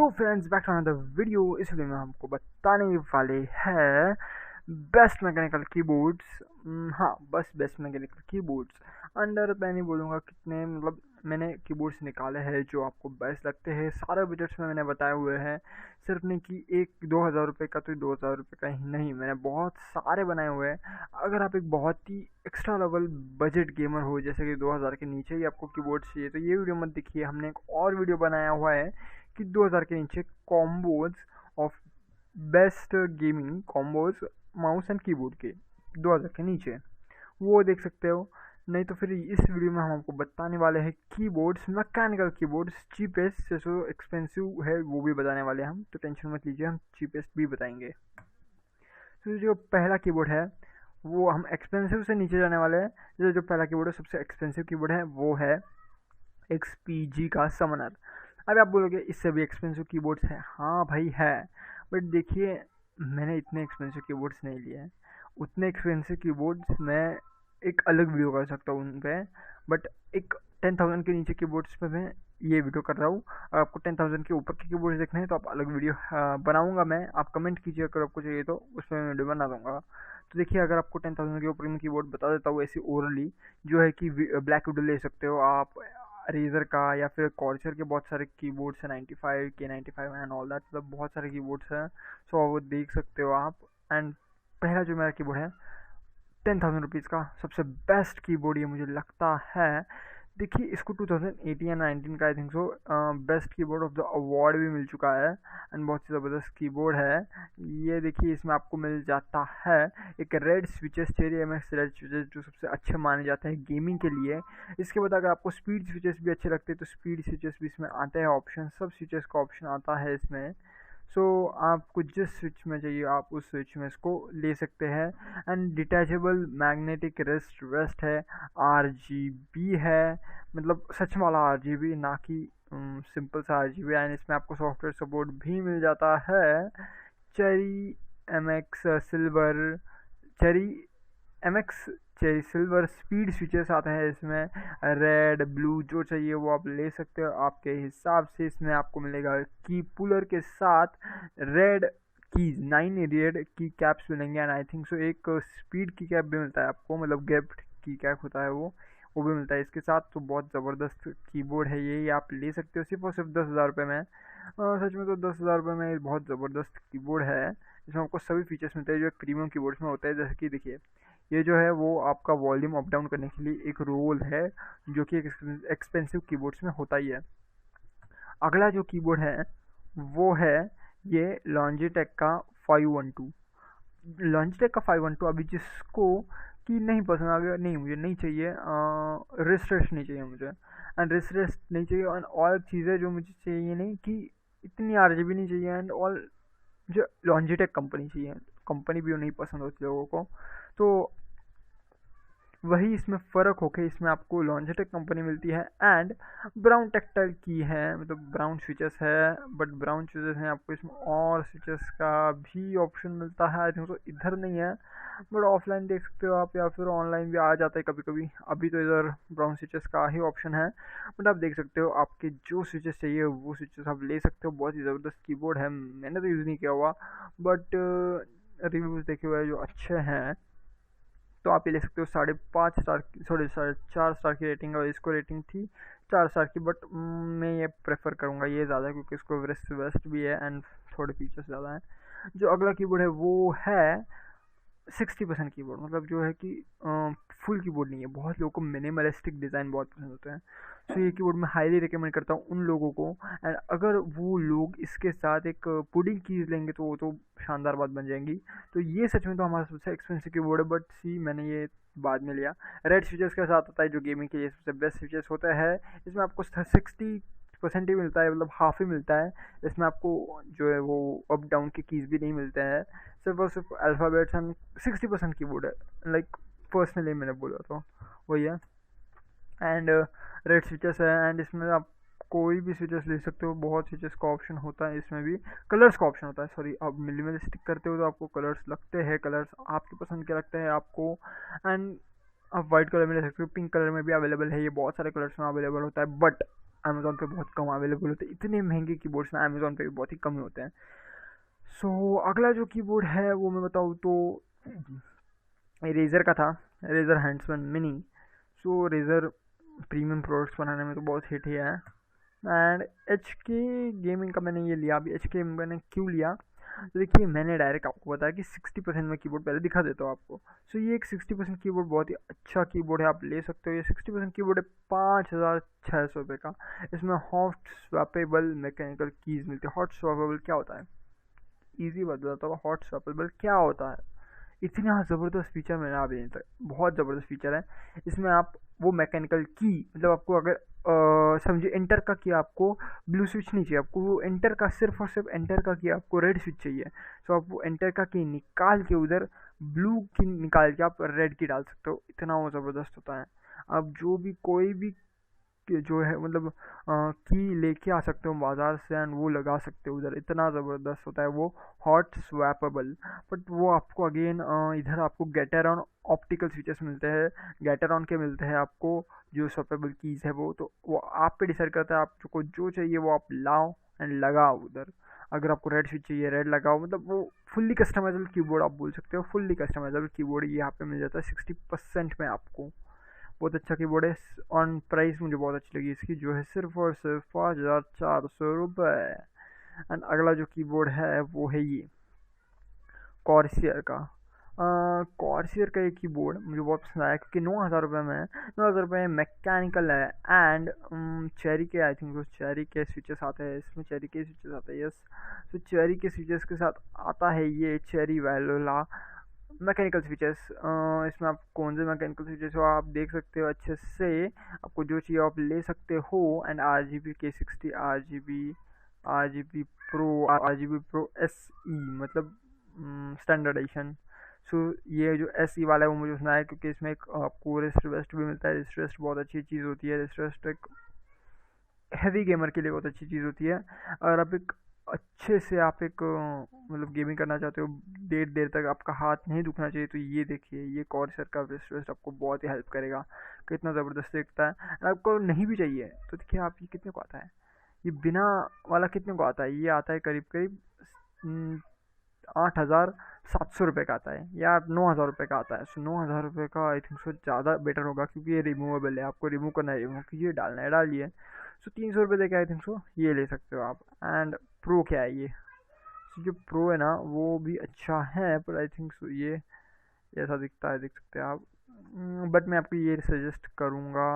Hello friends, back to another video. इस video में हमको बताने वाले हैं बेस्ट मैकेनिकल कीबोर्ड्स। हाँ, बस बेस्ट मैकेनिकल कीबोर्ड्स। अंडर मैं नहीं बोलूँगा कितने, मतलब मैंने कीबोर्ड्स निकाले हैं जो आपको बेस्ट लगते हैं। सारे बजट्स में मैंने बताए हुए हैं, सिर्फ नहीं कि 1-2 हज़ार रुपये का, तो 2 हज़ार रुपये का ही नहीं, मैंने बहुत सारे बनाए हुए हैं। अगर आप एक बहुत ही एक्स्ट्रा लेवल बजट गेमर हो, जैसे कि 2 हज़ार के नीचे ही आपको कीबोर्ड चाहिए, तो ये वीडियो मत देखिए। हमने एक और वीडियो बनाया हुआ है कि 2 हज़ार के नीचे combos of best gaming combos mouse and keyboard के 2 हज़ार के नीचे, वो देख सकते हो। नहीं तो फिर इस वीडियो में हम आपको बताने वाले हैं कीबोर्ड्स, मैकेनिकल कीबोर्ड्स, चीपेस्ट जो एक्सपेंसिव है वो भी बताने वाले हैं हम, तो टेंशन मत लीजिए, हम चीपेस्ट भी बताएंगे। तो जो पहला कीबोर्ड है वो हम एक्सपेंसिव से नीचे जाने वाले हैं। जो पहला कीबोर्ड है, सबसे एक्सपेंसिव कीबोर्ड है, वो है XPG का समनर। अब आप बोलोगे इससे भी एक्सपेंसिव कीबोर्ड्स है। हाँ भाई है, बट देखिए मैंने इतने एक्सपेंसिव कीबोर्ड्स नहीं लिए हैं। उतने एक्सपेंसिव कीबोर्ड्स मैं एक अलग वीडियो कर सकता हूँ उन पर, बट एक 10,000 के नीचे कीबोर्ड्स पे मैं ये वीडियो कर रहा हूँ। और आपको 10,000 के ऊपर के कीबोर्ड्स देखने हैं तो आप अलग वीडियो बनाऊंगा मैं। आप कमेंट कीजिए अगर आपको चाहिए, तो उसमें मैं वीडियो बना दूंगा। तो देखिए, अगर आपको 10,000 के ऊपर में कीबोर्ड बता देता हूँ ऐसी ओरली, जो है कि ब्लैक विडो ले सकते हो आप, रेजर का, या फिर कॉर्सर के बहुत सारे कीबोर्ड्स हैं, 95 K95 एंड ऑल दैट, मतलब बहुत सारे कीबोर्ड्स हैं। सो वो देख सकते हो आप। एंड पहला जो मेरा कीबोर्ड है 10,000 रुपीज़ का, सबसे बेस्ट कीबोर्ड ये मुझे लगता है। देखिए, इसको 2018 या 19 का I think so best keyboard of the award भी मिल चुका है, एंड बहुत ही ज़बरदस्त कीबोर्ड है ये। देखिए, इसमें आपको मिल जाता है एक red switches, cherry MX red switches, जो सबसे अच्छे माने जाते हैं गेमिंग के लिए। इसके बाद अगर आपको स्पीड स्विचेस भी अच्छे लगते हैं तो स्पीड स्विचेस भी इसमें आते हैं ऑप्शन, सब स्विचेस का ऑप्शन आता है इसमें। सो आपको जिस स्विच में चाहिए आप उस स्विच में इसको ले सकते हैं। एंड डिटैचेबल मैग्नेटिक रेस्ट है, RGB है, मतलब सच वाला RGB, ना कि सिंपल सा RGB। एंड इसमें आपको सॉफ्टवेयर सपोर्ट भी मिल जाता है। Cherry MX silver, cherry MX cherry silver speed switches आते हैं इसमें। रेड ब्लू जो चाहिए वो आप ले सकते हो आपके हिसाब से। इसमें आपको मिलेगा की पुलर के साथ रेड कीज, 9 रेड की कैप्स मिलेंगे। एंड आई थिंक सो एक स्पीड की कैप भी मिलता है आपको, मतलब गिफ्ट की कैप होता है वो भी मिलता है इसके साथ। तो बहुत ज़बरदस्त कीबोर्ड है ये आप ले सकते हो सिर्फ और सिर्फ 10,000 रुपये में। सच में तो 10,000 रुपये में बहुत ज़बरदस्त कीबोर्ड है। इसमें आपको सभी फीचर्स मिलते हैं जो एक प्रीमियम कीबोर्ड्स में होता है। जैसे कि देखिए, ये जो है वो आपका वॉल्यूम अप डाउन करने के लिए एक रोल है, जो कि एक्सपेंसिव कीबोर्ड्स में होता ही है। अगला जो कीबोर्ड है वो है ये लॉन्जिटेक का 512। लॉन्जिटेक का 512, अभी जिसको कि नहीं पसंद आ गया, नहीं मुझे नहीं चाहिए, रिस्ट नहीं चाहिए मुझे, एंड रिस्ट नहीं चाहिए, एंड ऑल चीज़ें जो मुझे चाहिए नहीं कि इतनी RGB नहीं चाहिए, एंड ऑल जो लॉन्जिटेक कंपनी चाहिए। कंपनी भी नहीं पसंद होती लोगों को, तो वही इसमें फ़र्क होके इसमें आपको लॉन्जिटेक कंपनी मिलती है। एंड ब्राउन टेक्टाइल की है, मतलब ब्राउन स्विचेस है, बट ब्राउन स्विचेस हैं आपको इसमें और स्विचेस का भी ऑप्शन मिलता है। आई थिंक तो इधर नहीं है, बट ऑफलाइन देख सकते हो आप, या फिर ऑनलाइन भी आ जाता है कभी कभी। अभी तो इधर ब्राउन स्विचेस का ही ऑप्शन है, बट आप देख सकते हो आपके जो स्विचेस चाहिए वो स्विचेस आप ले सकते हो। बहुत ही ज़बरदस्त कीबोर्ड है, मैंने तो यूज़ नहीं किया हुआ, बट रिव्यूज़ देखे हुए जो अच्छे हैं, तो आप ये ले सकते हो। 5.5 स्टार की, 4.5 स्टार की रेटिंग, और इसको रेटिंग थी 4 स्टार की, बट मैं ये प्रेफर करूँगा ये ज़्यादा, क्योंकि इसको वेस्ट भी है एंड थोड़े फीचर्स ज़्यादा हैं। जो अगला कीबोर्ड है वो है 60% कीबोर्ड, मतलब जो है कि फुल कीबोर्ड नहीं है। बहुत लोगों को मिनिमलिस्टिक डिज़ाइन बहुत पसंद होते हैं, सो ये कीबोर्ड मैं हाईली रिकमेंड करता हूँ उन लोगों को। एंड अगर वो लोग इसके साथ एक पुडिंग कीज लेंगे तो वो तो शानदार बात बन जाएंगी। तो ये सच में तो हमारा सबसे एक्सपेंसिव कीबोर्ड है, बट सी मैंने ये बाद में लिया। रेड स्विचेस के साथ आता है जो गेमिंग के लिए सबसे बेस्ट स्विचेस होता है। इसमें आपको 60% ही मिलता है, मतलब हाफ ही मिलता है। इसमें आपको जो है वो अप डाउन के कीज़ भी नहीं मिलते हैं, सिर्फ और सिर्फ अल्फ़ाबेट्स एंड 60% कीबोर्ड है, लाइक पर्सनली मैंने बोला तो वही है। एंड रेड स्विचेस है, एंड इसमें आप कोई भी स्विचेस ले सकते हो। बहुत स्विचेस का ऑप्शन होता है, इसमें भी कलर्स का ऑप्शन होता है। सॉरी, आप मिनिमलिस्टिक करते हो तो आपको कलर्स लगते हैं, कलर्स आपकी पसंद के लगते हैं आपको। एंड आप वाइट कलर में ले सकते हो, पिंक कलर में भी अवेलेबल है, ये बहुत सारे कलर्स में अवेलेबल होता है। बट अमेज़ॉन पे बहुत कम अवेलेबल होते हैं, इतने महंगे कीबोर्ड्स ना अमेज़ॉन पे भी बहुत ही कम ही होते हैं। सो अगला जो कीबोर्ड है वो मैं बताऊँ तो रेज़र का था, रेज़र हैंड्समैन मिनी। सो रेज़र प्रीमियम प्रोडक्ट्स बनाने में तो बहुत हिट ही है। एंड एच के गेमिंग का मैंने ये लिया। अभी एच के मैंने क्यों लिया, तो देखिए मैंने डायरेक्ट आपको बताया कि 60% में कीबोर्ड पहले दिखा देता हूँ आपको। सो ये एक 60% कीबोर्ड बहुत ही अच्छा कीबोर्ड है, आप ले सकते हो। ये 60% कीबोर्ड है 5,600 रुपये का। इसमें हॉट स्वैपेबल मैकेनिकल कीज मिलती है। हॉट स्वैपेबल क्या होता है, ईजी बात बताता हूँ। हॉट स्वैपेबल क्या होता है, इतना ज़बरदस्त फीचर मैंने अभी तक, बहुत ज़बरदस्त फीचर है। इसमें आप वो मैकेनिकल की, मतलब आपको अगर समझिए एंटर का की आपको ब्लू स्विच नहीं चाहिए, आपको वो एंटर का सिर्फ और सिर्फ एंटर का की आपको रेड स्विच चाहिए। तो आप वो एंटर का की निकाल के उधर ब्लू की निकाल के आप रेड की डाल सकते हो, इतना वो ज़बरदस्त होता है। आप जो भी कोई भी जो है मतलब की लेके आ सकते हो बाज़ार से एंड वो लगा सकते हो उधर, इतना ज़बरदस्त होता है वो हॉट स्वैपेबल। बट वो आपको अगेन इधर आपको गेटरॉन ऑप्टिकल स्विचेस मिलते हैं, गेटरॉन के मिलते हैं आपको जो स्वैपेबल कीज़ है वो। तो वो आप पे डिसाइड करता है आपको जो चाहिए वो आप लाओ एंड लगाओ उधर। अगर आपको रेड स्विच चाहिए रेड लगाओ, मतलब वो फुल्ली कस्टमाइजेबल कीबोर्ड आप बोल सकते हो। फुल्ली कस्टमाइजेबल कीबोर्ड ये यहाँ पे मिल जाता है 60% में आपको। बहुत अच्छा कीबोर्ड है। ऑन प्राइस मुझे बहुत अच्छी लगी इसकी, जो है सिर्फ और सिर्फ 5,400 रुपये। एंड अगला जो कीबोर्ड है वो है ये कॉर्सियर का। कॉर्सियर का एक कीबोर्ड मुझे बहुत पसंद आया क्योंकि 9,000 रुपये में, 9,000 रुपये मैकेनिकल है एंड चेरी के, आई थिंक चेरी के स्विचेस आते हैं इसमें, चेरी के स्विचेस आते हैं, यस। तो चेरी के स्विचेस के साथ आता है ये चेरी वैलोला मैकेनिकल स्विचेस। इसमें आप कौन से मैकेनिकल स्विचेस हो आप देख सकते हो अच्छे से, आपको जो चाहिए आप ले सकते हो। And RGB K60, RGB pro, RGB pro SE, मतलब स्टैंडर्ड एडिशन। सो ये जो SE वाला है वो मुझे सुना है क्योंकि इसमें एक आपको रिस्ट वेस्ट भी मिलता है। रिस्ट वेस्ट बहुत अच्छी चीज़ होती है। रिस्ट वेस्ट एक हैवी गेमर के लिए बहुत अच्छी चीज़ होती है। अगर आप एक अच्छे से आप एक मतलब गेमिंग करना चाहते हो, देर देर तक आपका हाथ नहीं दुखना चाहिए, तो ये देखिए ये कॉर्सर का रिस्ट वेस्ट आपको बहुत ही हेल्प करेगा। कितना ज़बरदस्त दिखता है। आपको नहीं भी चाहिए तो देखिए आप, ये कितने को आता है, ये बिना वाला कितने को आता है, ये आता है करीब करीब 8,700 रुपये का आता है, या 9,000 रुपये का आता है। सो 9,000 रुपये का आई थिंक सो ज़्यादा बेटर होगा क्योंकि ये रिमूवेबल है, आपको रिमूव करना है, रिमूव कीजिए, डालना है डालिए। सो 300 रुपये देके आई थिंक सो ये ले सकते हो आप। एंड प्रो क्या है ये, जो प्रो है ना वो भी अच्छा है, पर आई थिंक सो ये ऐसा दिखता है, देख सकते हैं आप। बट मैं आपको ये सजेस्ट करूँगा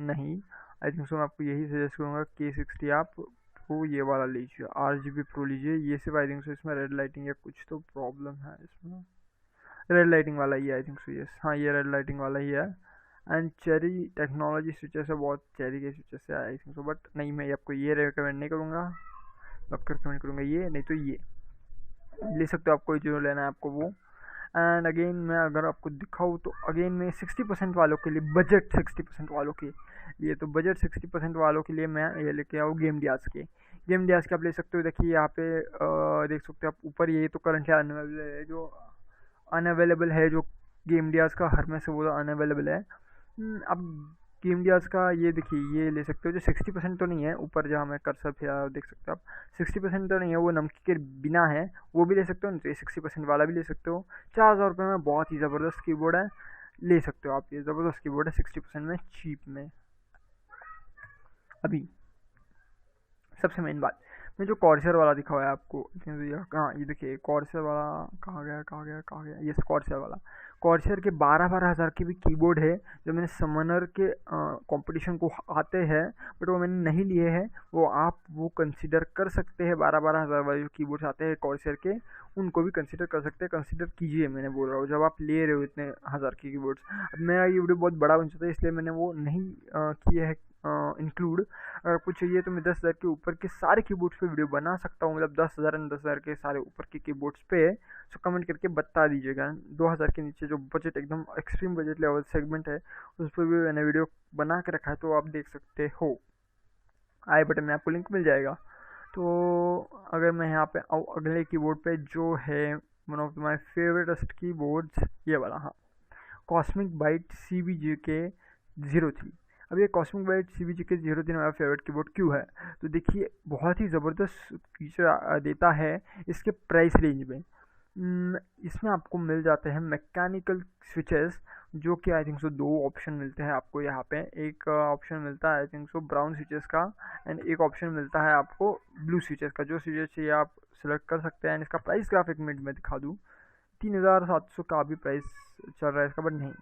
नहीं, आई थिंक सो मैं आपको यही सजेस्ट करूँगा K60 आप प्रो ये वाला लीजिए, RGB प्रो लीजिए। ये सिर्फ आई थिंक सो इसमें रेड लाइटिंग या कुछ तो प्रॉब्लम है इसमें, रेड लाइटिंग वाला ही है आई थिंक सो, यस हाँ ये रेड लाइटिंग वाला ही है। एंड चेरी टेक्नोलॉजी स्विचेस है, बहुत चेरी के स्विचेस है आई थिंक सो। बट नहीं, मैं आपको ये रिकमेंड नहीं करूँगा, मैं आपको रिकमेंड करूँगा ये, नहीं तो ये ले सकते हो आपको जो लेना है आपको वो। एंड अगेन मैं अगर आपको दिखाऊँ तो अगेन मैं 60% वालों के लिए, बजट 60% वालों के लिए, तो बजट 60% वालों के लिए मैं ये लेके आऊँ गेम डियाज के। गेम डियाज के आप ले सकते हो। देखिए यहाँ पे देख सकते हो आप ऊपर, ये तो करंट अनअवेलेबल है, जो अनअवेलेबल है जो गेम डियाज का हर में से वो अनअवेलेबल है। अब गेम डियाज का ये देखिए ये ले सकते हो, जो 60% तो नहीं है, ऊपर जहाँ मैं कर्सर फिर देख सकते हो आप, 60% तो नहीं है, वो नमकी के बिना है, वो भी ले सकते हो, नहीं तो ये 60% वाला भी ले सकते हो। 4,000 रुपये में बहुत ही ज़बरदस्त कीबोर्ड है, ले सकते हो आप, ये ज़बरदस्त कीबोर्ड है 60% में, चीप में। अभी सबसे मेन बात, मैं जो कॉर्सर वाला दिखा हुआ है आपको, हाँ ये देखिए कॉर्सर वाला कहाँ गया कहाँ गया कहाँ गया, ये कॉर्सर वाला। कॉर्सर के 12,000 के भी कीबोर्ड है जो मैंने समनर के कंपटीशन को आते हैं, बट वो मैंने नहीं लिए हैं। वो आप वो कंसिडर कर सकते हैं, 12,000 वाले जो कीबोर्ड्स आते हैं कॉर्सर के, उनको भी कंसिडर कर सकते हैं। कंसिडर कीजिए, मैंने बोल रहा हूँ, जब आप ले रहे हो इतने हज़ार के कीबोर्ड्स। अब मेरा ये वीडियो बहुत बड़ा बन जाता है इसलिए मैंने वो नहीं किया है इंक्लूड। अगर आपको चाहिए तो मैं 10,000 के ऊपर के सारे कीबोर्ड्स पे वीडियो बना सकता हूँ, मतलब 10,000 एंड 10,000 के सारे ऊपर के कीबोर्ड्स पे। सो कमेंट करके बता दीजिएगा। 2,000 के नीचे जो बजट एकदम एक्सट्रीम बजट लेवल सेगमेंट है उस पर भी मैंने वीडियो बना के रखा है, तो आप देख सकते हो, आई बटन में आपको लिंक मिल जाएगा। तो अगर मैं यहाँ पे आऊँ अगले कीबोर्ड पे जो है वन ऑफ माई फेवरेटेस्ट कीबोर्ड्स, ये वाला, हाँ, कॉस्मिक बाइट CBJK 03। अब ये कॉस्मिक बाइट CBG के 03 मेरा फेवरेट कीबोर्ड क्यों है, तो देखिए बहुत ही ज़बरदस्त फीचर देता है इसके प्राइस रेंज में। इसमें आपको मिल जाते हैं मैकेनिकल स्विचेस, जो कि आई थिंक सो 2 ऑप्शन मिलते हैं आपको यहाँ पे। एक ऑप्शन मिलता है I think so brown switches का, एंड एक ऑप्शन मिलता है आपको ब्लू स्विचेस का। जो स्विचेस चाहिए आप सेलेक्ट कर सकते हैं। इसका प्राइस ग्राफ 1 मिनट में दिखा दूँ, 3700 का अभी प्राइस चल रहा है इसका, बट नहीं,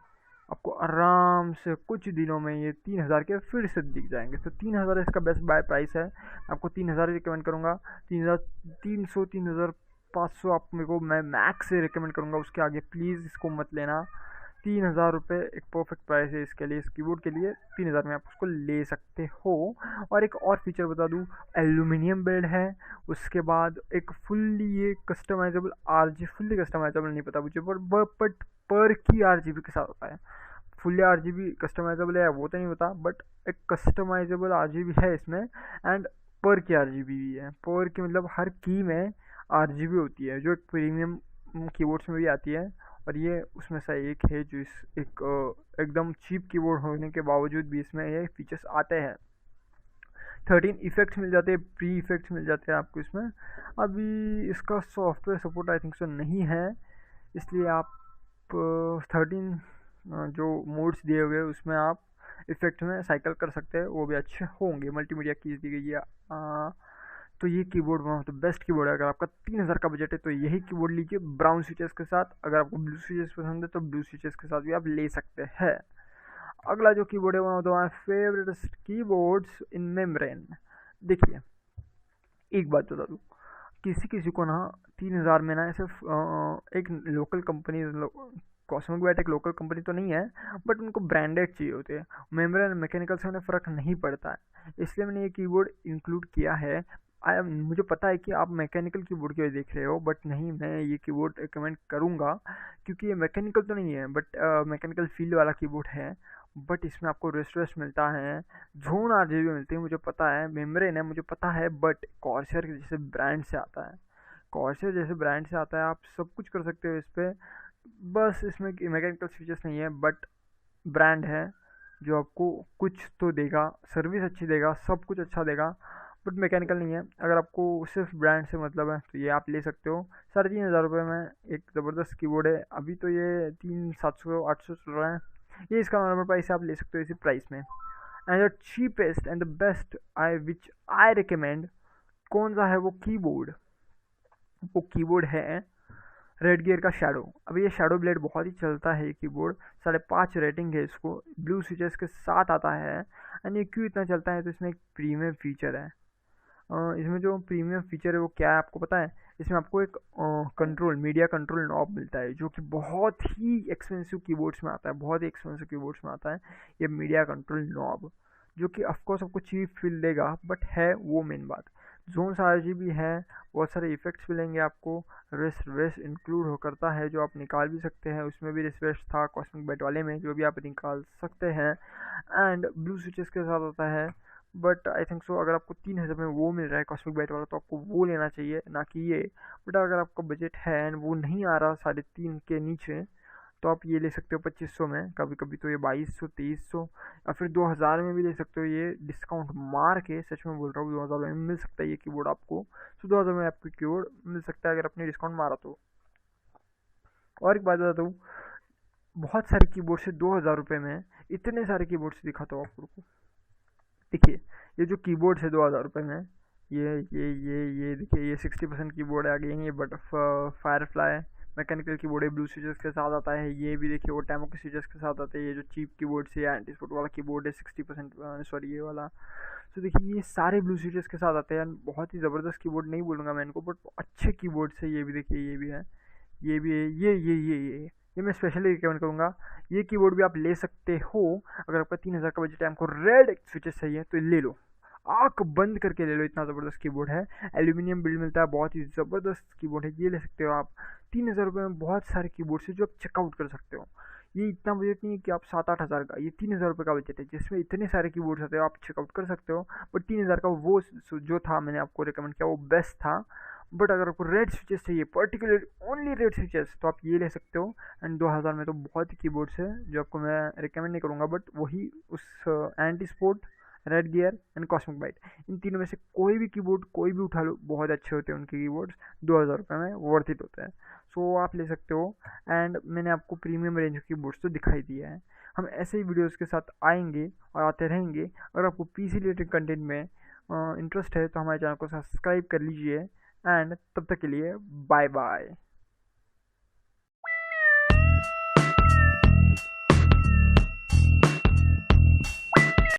आपको आराम से कुछ दिनों में ये 3000 के फिर से दिख जाएंगे। तो 3000 इसका बेस्ट बाय प्राइस है। आपको 3000 रिकमेंड करूँगा। 3300 3500 आप मेरे को, मैं मैक्स से रिकमेंड करूँगा, उसके आगे प्लीज़ इसको मत लेना। 3000 रुपये एक परफेक्ट प्राइस है इसके लिए, इस कीबोर्ड के लिए 3000 में आप उसको ले सकते हो। और एक और फीचर बता दूँ, एल्यूमिनियम बिल्ड है। उसके बाद एक फुल्ली ये कस्टमाइजेबल फुल्ली कस्टमाइजेबल नहीं पता मुझे, बट पर की RGB के साथ होता है। फुल्ली RGB कस्टमाइजेबल है वो तो नहीं पता, बट एक कस्टमाइजेबल RGB है इसमें, एंड पर की RGB भी है। पर की मतलब हर की में RGB होती है, जो एक प्रीमियम कीबोर्ड्स में भी आती है, और ये उसमें से एक है जो एकदम चीप कीबोर्ड होने के बावजूद भी इसमें ये फीचर्स आते हैं। 13 इफेक्ट्स मिल जाते हैं, प्री इफेक्ट्स मिल जाते हैं आपको इसमें। अभी इसका software support I think so नहीं है, इसलिए आप 13 जो मोड्स दिए हुए हैं उसमें आप इफेक्ट में साइकिल कर सकते हैं, वो भी अच्छे होंगे। मल्टीमीडिया कीज दी गई है। तो ये keyboard one of the best keyboard है। अगर आपका 3000 का बजट है तो यही कीबोर्ड लीजिए ब्राउन स्विचेस के साथ। अगर आपको ब्लू स्विचेस पसंद है तो ब्लू स्विचेस के साथ भी आप ले सकते हैं। अगला जो कीबोर्ड है one of the my favourite keyboards in membrane. देखिए एक बात बता दूँ, किसी किसी को ना 3000 में ना सिर्फ एक लोकल कंपनी, कॉस्मिक बाइट एक लोकल कंपनी तो नहीं है, बट उनको ब्रांडेड चाहिए होते हैं। मेम्ब्रेन मैकेनिकल से उन्हें फ़र्क नहीं पड़ता है, इसलिए मैंने ये कीबोर्ड इंक्लूड किया है। मुझे पता है कि आप मैकेनिकल कीबोर्ड की वजह देख रहे हो, बट नहीं, मैं ये कीबोर्ड रिकमेंड करूँगा क्योंकि ये मैकेनिकल तो नहीं है, बट मैकेनिकल फील्ड वाला कीबोर्ड है। बट इसमें आपको रेस्ट मिलता है, जोन RGB मिलती है, मुझे पता है। मेम्ब्रेन है मुझे पता है, बट कॉर्सर जैसे ब्रांड से आता है, कॉर्सर जैसे ब्रांड से आता है, आप सब कुछ कर सकते हो इस पर। बस इसमें मैकेनिकल फीचर्स नहीं है, बट ब्रांड है जो आपको कुछ तो देगा, सर्विस अच्छी देगा, सब कुछ अच्छा देगा, बट मैकेनिकल नहीं है। अगर आपको सिर्फ ब्रांड से मतलब है तो ये आप ले सकते हो। 3500 में एक ज़बरदस्त कीबोर्ड है। अभी तो ये 3700-800 चल रहा है, ये इसका नॉर्मल प्राइस है, आप ले सकते हो इसी प्राइस में। And the cheapest and the best which I recommend, कौन सा है वो कीबोर्ड है रेड गियर का शैडो। अब ये शैडो ब्लेड बहुत ही चलता है, ये कीबोर्ड 5.5 रेटिंग है इसको, ब्लू स्विचेस के साथ आता है। एंड ये क्यों इतना चलता है, तो इसमें एक प्रीमियम फीचर है। इसमें जो प्रीमियम फीचर है वो क्या है आपको पता है? इसमें आपको एक मीडिया कंट्रोल नॉब मिलता है, जो कि बहुत ही एक्सपेंसिव कीबोर्ड्स में आता है, बहुत ही एक्सपेंसिव कीबोर्ड्स में आता है ये मीडिया कंट्रोल नॉब, जो कि ऑफकोर्स आपको चीप फील देगा, बट है वो मेन बात। जोन RGB है, बहुत सारे इफेक्ट्स मिलेंगे आपको, रेस्ट इंक्लूड हो करता है जो आप निकाल भी सकते हैं। उसमें भी रेस्ट था कॉस्मिक बाइट वाले में, जो भी आप निकाल सकते हैं। एंड ब्लू स्विचेस के साथ होता है, बट आई थिंक सो अगर आपको 3000 में वो मिल रहा है कॉस्मिक बाइट वाला, तो आपको वो लेना चाहिए, ना कि ये। बट अगर आपका बजट है एंड वो नहीं आ रहा 3.5 के नीचे, तो आप ये ले सकते हो 2500 में, कभी कभी तो ये 2200 2300 या फिर 2000 में भी ले सकते हो। ये डिस्काउंट मार के, सच में बोल रहा हूँ, 2000 में मिल सकता है ये कीबोर्ड आपको। तो 2000 में आपको कीबोर्ड मिल सकता है अगर आपने डिस्काउंट मारा तो। और एक बात बताता हूँ, बहुत सारे कीबोर्ड से 2000 में इतने सारे कीबोर्ड से दिखाता हूँ आपको। देखिए ये जो कीबोर्ड है 2000 में, ये देखिए, ये 60% कीबोर्ड है आगे, ये बट फायरफ्लाई मैकेनिकल कीबोर्ड है, ब्लू स्विचेस के साथ आता है। ये भी देखिए वो टैमो के स्विचेस के साथ आते हैं। ये जो चीप कीबोर्ड से एंटी स्पोर्ट वाला कीबोर्ड है 60%, सॉरी ये वाला। तो देखिए ये सारे ब्लू स्विचेस के साथ आते हैं। बहुत ही ज़बरदस्त कीबोर्ड नहीं बोलूँगा मैं इनको, बट अच्छे कीबोर्ड से। ये भी देखिए, ये भी है, ये भी है, ये मैं स्पेशली रिकमेंड करूँगा। ये कीबोर्ड भी आप ले सकते हो अगर आपका 3000 का बजट है। आपको रेड स्विचेस चाहिए तो ले लो, आँख बंद करके ले लो, इतना ज़बरदस्त कीबोर्ड है। एल्यूमिनियम बिल्ड मिलता है, बहुत ही ज़बरदस्त कीबोर्ड है, ये ले सकते हो आप। 3000 में बहुत सारे कीबोर्ड है जो आप चेकआउट कर सकते हो। ये इतना बजट नहीं है कि आप 7-8 हज़ार का, ये 3000 का बजट है जिसमें इतने सारे कीबोर्ड्स आते हैं, आप चेकआउट कर सकते हो। बट 3000 का वो जो था मैंने आपको रिकमेंड किया वो बेस्ट था। बट अगर आपको रेड स्विचेस चाहिए, पर्टिकुलर ओनली रेड स्विचेस, तो आप ये ले सकते हो। एंड 2000 में तो बहुत ही कीबोर्ड्स है जो आपको मैं रिकमेंड नहीं करूँगा, बट वही उस Ant Esports, Redgear and Cosmic Byte, इन तीनों में से कोई भी कीबोर्ड कोई भी उठा लो, बहुत अच्छे होते हैं उनके कीबोर्ड्स। 2000 रुपये में वर्थ इट होता है। सो आप ले सकते हो। एंड मैंने आपको प्रीमियम रेंज की कीबोर्ड्स तो दिखाई दिया है। हम ऐसे ही वीडियोस के साथ आएंगे और आते रहेंगे। अगर आपको पीसी रिलेटेड कंटेंट में इंटरेस्ट है तो हमारे चैनल को सब्सक्राइब कर लीजिए। एंड तब तक के लिए बाय बाय।